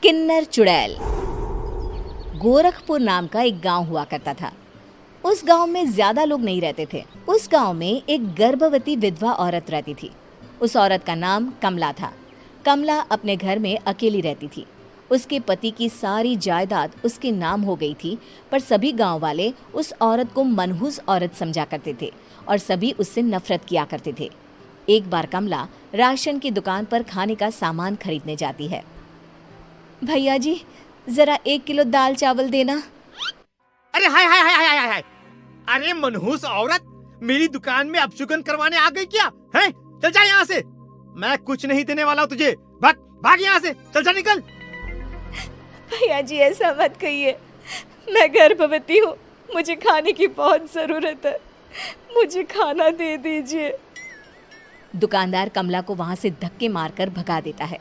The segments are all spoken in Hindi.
किन्नर चुड़ैल। गोरखपुर नाम का एक गांव हुआ करता था। उस गांव में ज्यादा लोग नहीं रहते थे। उस गांव में एक गर्भवती विधवा औरत रहती थी। उस औरत का नाम कमला था। कमला अपने घर में अकेली रहती थी। उसके पति की सारी जायदाद उसके नाम हो गई थी, पर सभी गांव वाले उस औरत को मनहूस औरत समझा करते थे और सभी उससे नफरत किया करते थे। एक बार कमला राशन की दुकान पर खाने का सामान खरीदने जाती है। भैया जी, जरा 1 किलो दाल चावल देना। अरे हाय हाय हाय हाय हाय हाय! अरे मनहूस औरत, मेरी दुकान में अपशुगन करवाने आ गई क्या? हैं? चल जा यहाँ से। मैं कुछ नहीं देने वाला हूँ तुझे। भाग भाग यहाँ से, चल जा, निकल। भैया जी, ऐसा मत कहिए। मैं गर्भवती हूँ, मुझे खाने की बहुत जरूरत है। मुझे खाना दे दीजिए। दुकानदार कमला को वहां से धक्के मारकर भगा देता है।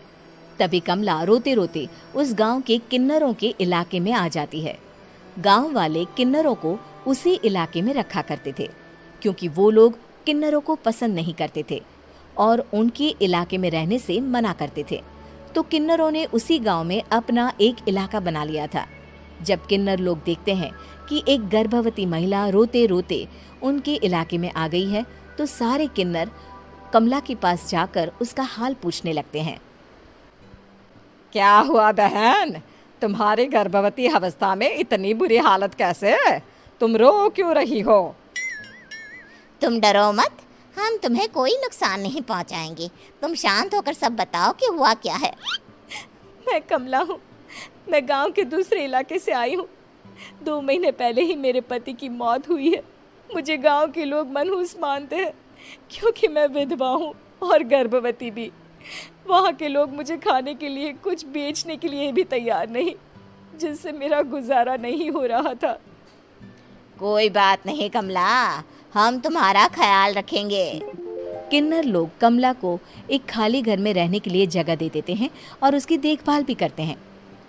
तभी कमला रोते रोते उस गांव के किन्नरों के इलाके में आ जाती है। गांव वाले किन्नरों को उसी इलाके में रखा करते थे, क्योंकि वो लोग किन्नरों को पसंद नहीं करते थे और उनके इलाके में रहने से मना करते थे। तो किन्नरों ने उसी गांव में अपना एक इलाका बना लिया था। जब किन्नर लोग देखते हैं कि एक गर्भवती महिला रोते रोते उनके इलाके में आ गई है, तो सारे किन्नर कमला के पास जाकर उसका हाल पूछने लगते हैं। क्या हुआ बहन, तुम्हारी गर्भवती अवस्था में इतनी बुरी हालत कैसे है? तुम रो क्यों रही हो? तुम डरो मत, हम तुम्हें कोई नुकसान नहीं पहुंचाएंगे। तुम शांत होकर सब बताओ कि हुआ क्या है। मैं कमला हूँ। मैं गांव के दूसरे इलाके से आई हूँ। 2 महीने पहले ही मेरे पति की मौत हुई है। मुझे गांव के लोग मनहूस मानते हैं, क्योंकि मैं विधवा हूँ और गर्भवती भी। वहाँ के लोग मुझे खाने के लिए कुछ बेचने के लिए भी तैयार नहीं, जिससे मेरा गुजारा नहीं हो रहा था। कोई बात नहीं कमला, हम तुम्हारा ख्याल रखेंगे। किन्नर लोग कमला को एक खाली घर में रहने के लिए जगह दे देते हैं और उसकी देखभाल भी करते हैं।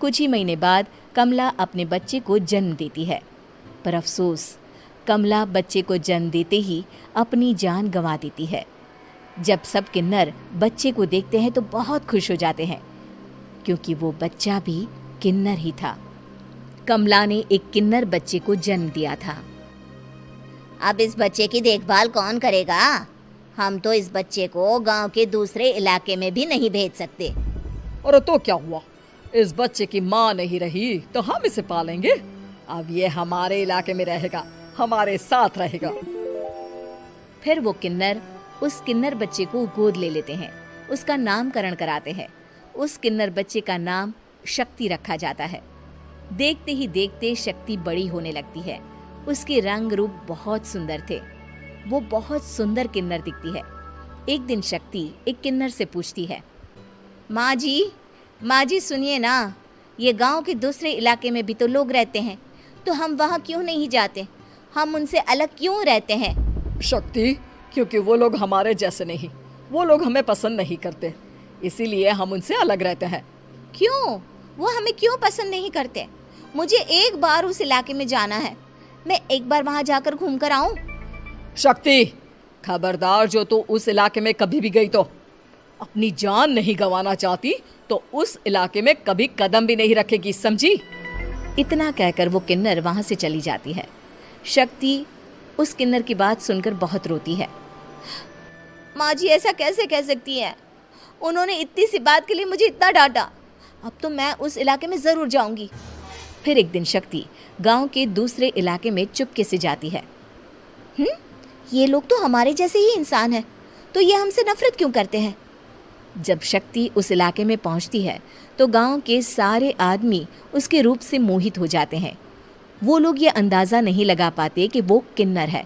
कुछ ही महीने बाद कमला अपने बच्चे को जन्म देती है, पर अफसोस, कमला बच्चे को जन्म देते ही अपनी जान गंवा देती है। जब सब किन्नर बच्चे को देखते हैं तो बहुत खुश हो जाते हैं, क्योंकि वो बच्चा भी किन्नर ही था। कमला ने एक किन्नर बच्चे को जन्म दिया था। अब इस बच्चे की देखभाल कौन करेगा? हम तो इस बच्चे को गांव के दूसरे इलाके में भी नहीं भेज सकते। और तो क्या हुआ, इस बच्चे की माँ नहीं रही तो हम इसे पालेंगे। अब ये हमारे इलाके में रहेगा, हमारे साथ रहेगा। फिर वो किन्नर उस किन्नर बच्चे को गोद ले लेते हैं, उसका नामकरण कराते हैं। उस किन्नर बच्चे का नाम शक्ति रखा जाता है। देखते ही देखते शक्ति बड़ी होने लगती है। उसके रंग रूप बहुत सुंदर थे। वो बहुत सुंदर किन्नर दिखती है। एक दिन शक्ति एक किन्नर से पूछती है, माँ जी सुनिए ना, ये गांव के दूसरे इलाके में भी तो लोग रहते हैं, तो हम वहाँ क्यों नहीं जाते? हम उनसे अलग क्यों रहते हैं? शक्ति, क्योंकि वो लोग हमारे जैसे नहीं, वो लोग हमें पसंद नहीं करते, इसीलिए हम उनसे अलग रहते हैं। क्यों? वो हमें क्यों पसंद नहीं करते? मुझे एक बार उस इलाके में जाना है। मैं एक बार वहाँ जाकर घूम कर आऊँ। शक्ति, खबरदार, जो तू उस इलाके में कभी भी गई तो अपनी जान नहीं गंवाना चाहती तो उस इलाके में कभी कदम भी नहीं रखेगी, समझी? इतना कहकर वो किन्नर वहाँ से चली जाती है। शक्ति उस किन्नर की बात सुनकर बहुत रोती है। माँ जी, ऐसा कैसे कह सकती हैं? उन्होंने इतनी सी बात के लिए मुझे इतना डांटा। अब तो मैं उस इलाके में ज़रूर जाऊंगी। फिर एक दिन शक्ति गांव के दूसरे इलाके में चुपके से जाती है। ये लोग तो हमारे जैसे ही इंसान हैं, तो ये हमसे नफरत क्यों करते हैं? जब शक्ति उस इलाके में पहुंचती है तो गांव के सारे आदमी उसके रूप से मोहित हो जाते हैं। वो लोग ये अंदाज़ा नहीं लगा पाते कि वो किन्नर है।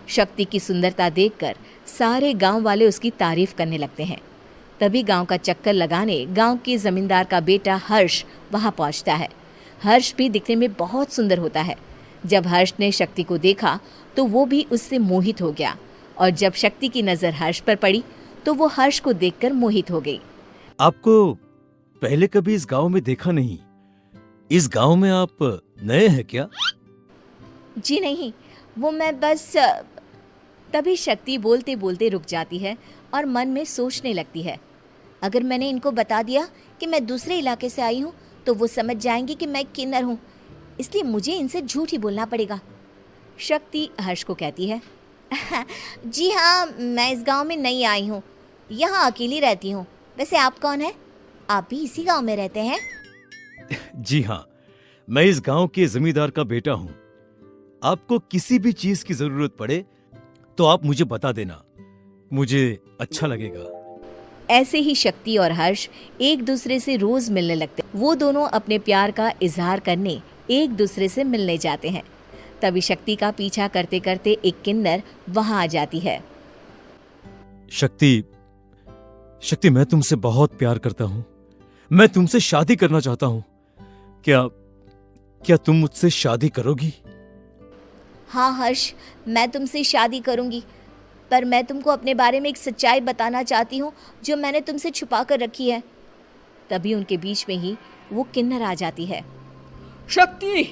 शक्ति की सुंदरता देखकर सारे गांव वाले उसकी तारीफ करने लगते हैं। तभी गांव का चक्कर लगाने गांव के जमींदार का बेटा हर्ष वहां पहुंचता है। हर्ष भी दिखने में बहुत सुंदर होता है। जब हर्ष ने शक्ति को देखा तो वो भी उससे मोहित हो गया, और जब शक्ति की नज़र हर्ष पर पड़ी तो वो हर्ष को देखकर मोहित हो गई। आपको पहले कभी इस गांव में देखा नहीं। इस गांव में आप नए हैं क्या? जी नहीं, वो मैं बस। तभी शक्ति बोलते बोलते रुक जाती है और मन में सोचने लगती है, अगर मैंने इनको बता दिया कि मैं दूसरे इलाके से आई हूँ तो वो समझ जाएंगे कि मैं किन्नर हूँ, इसलिए मुझे इनसे झूठ ही बोलना पड़ेगा। शक्ति हर्ष को कहती है, जी हाँ, मैं इस गांव में नई आई हूँ, यहाँ अकेली रहती हूँ। वैसे आप कौन है? आप भी इसी गांव में रहते हैं? जी हाँ, मैं इस गांव के जमींदार का बेटा हूँ। आपको किसी भी चीज की जरूरत पड़े तो आप मुझे बता देना, मुझे अच्छा लगेगा। ऐसे ही शक्ति और हर्ष एक दूसरे से रोज मिलने लगते। वो दोनों अपने प्यार का इजहार करने एक दूसरे से मिलने जाते हैं। तभी शक्ति का पीछा करते करते एक किन्नर वहां आ जाती है। शक्ति, शक्ति, मैं तुमसे बहुत प्यार करता हूँ। मैं तुमसे शादी करना चाहता हूँ। क्या तुम मुझसे शादी करोगी? हाँ हर्ष, मैं तुमसे शादी करूँगी, पर मैं तुमको अपने बारे में एक सच्चाई बताना चाहती हूँ जो मैंने तुमसे छुपा कर रखी है। तभी उनके बीच में ही वो किन्नर आ जाती है। शक्ति,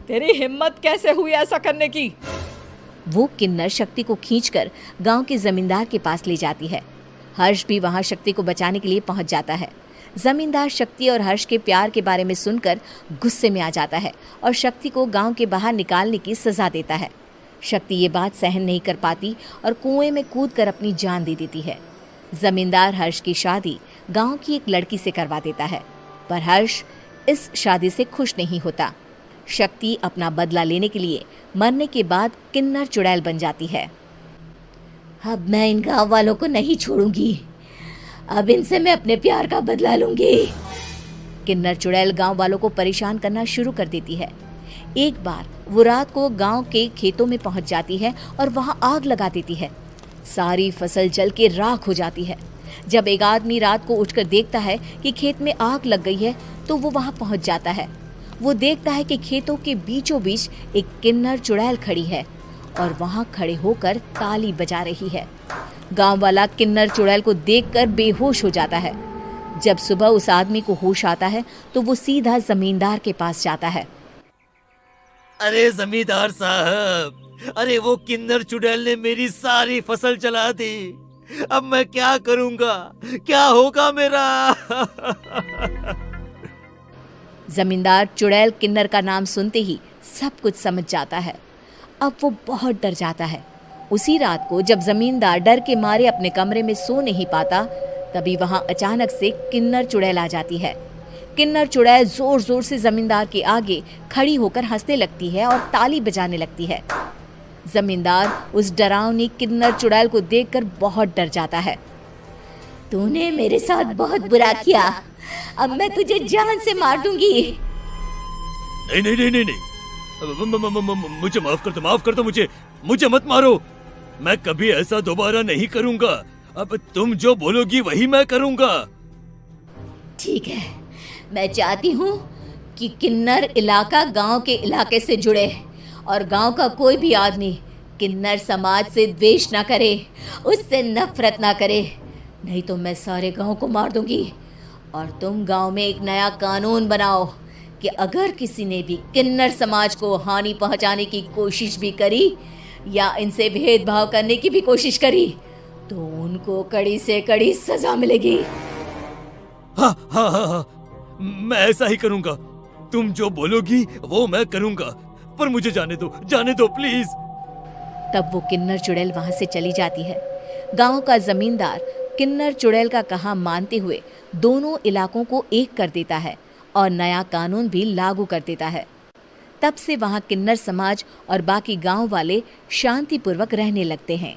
तेरी हिम्मत कैसे हुई ऐसा करने की? वो किन्नर शक्ति को खींचकर गांव के जमींदार के पास ले जाती है। हर्ष भी वहां शक्ति को बचाने के लिए पहुंच जाता है। जमींदार शक्ति और हर्ष के प्यार के बारे में सुनकर गुस्से में आ जाता है और शक्ति को गांव के बाहर निकालने की सजा देता है। शक्ति ये बात सहन नहीं कर पाती और कुएं में कूदकर अपनी जान दे देती है। जमींदार हर्ष की शादी गांव की एक लड़की से करवा देता है, पर हर्ष इस शादी से खुश नहीं होता। शक्ति अपना बदला लेने के लिए मरने के बाद किन्नर चुड़ैल बन जाती है। अब मैं इन गाँव वालों को नहीं छोड़ूंगी, अब इनसे मैं अपने प्यार का बदला लूंगी। किन्नर चुड़ैल गांव वालों को परेशान करना शुरू कर देती है। एक बार वो रात को गांव के खेतों में पहुंच जाती है और वहां आग लगा देती है। सारी फसल जल के राख हो जाती है। जब एक आदमी रात को उठकर देखता है कि खेत में आग लग गई है तो वो वहां पहुंच जाता है। वो देखता है कि खेतों के बीचों बीच एक किन्नर चुड़ैल खड़ी है और वहां खड़े होकर ताली बजा रही है। गांव वाला किन्नर चुड़ैल को देखकर बेहोश हो जाता है। जब सुबह उस आदमी को होश आता है तो वो सीधा जमींदार के पास जाता है। अरे जमींदार साहब, अरे वो किन्नर चुड़ैल ने मेरी सारी फसल जला दी। अब मैं क्या करूंगा? क्या होगा मेरा? जमींदार चुड़ैल किन्नर का नाम सुनते ही सब कुछ समझ जाता है। अब वो बहुत डर जाता है। उसी रात को जब जमींदार डर के मारे अपने कमरे में सो नहीं पाता, तभी वहां अचानक से किन्नर चुड़ैल आ जाती है। किन्नर चुड़ैल जोर जोर से जमींदार के आगे खड़ी होकर हंसने लगती है और ताली बजाने लगती है। जमींदार उस डरावनी किन्नर चुड़ैल को देखकर बहुत डर जाता है। तूने मेरे साथ बहुत बुरा किया, अब मैं तुझे जान से मार दूंगी। नहीं नहीं नहीं नहीं नहीं, मुझे माफ कर दो, मुझे मत मारो। मैं कभी ऐसा दोबारा नहीं करूंगा। अब तुम जो बोलोगी वही मैं करूंगा। ठीक है, मैं चाहती हूँ कि किन्नर इलाका गांव के इलाके से जुड़े और गांव का कोई भी आदमी किन्नर समाज से द्वेष ना करे, उससे नफरत ना करे, नहीं तो मैं सारे गांव को मार दूंगी। और तुम गांव में एक नया कानून बनाओ कि अगर किसी ने भी किन्नर समाज को हानि पहुंचाने की कोशिश भी करी या इनसे भेदभाव करने की भी कोशिश करी तो उनको कड़ी से कड़ी सजा मिलेगी। हाँ हाँ हाँ हाँ, मैं ऐसा ही करूंगा। तुम जो बोलोगी वो मैं करूंगा, पर मुझे जाने दो प्लीज। तब वो किन्नर चुड़ैल वहां से चली जाती है। गांव का जमींदार किन्नर चुड़ैल का कहा मानते हुए दोनों इलाकों को एक कर देता है और नया कानून भी लागू कर देता है। तब से वहां किन्नर समाज और बाकी गांव वाले शांतिपूर्वक रहने लगते हैं।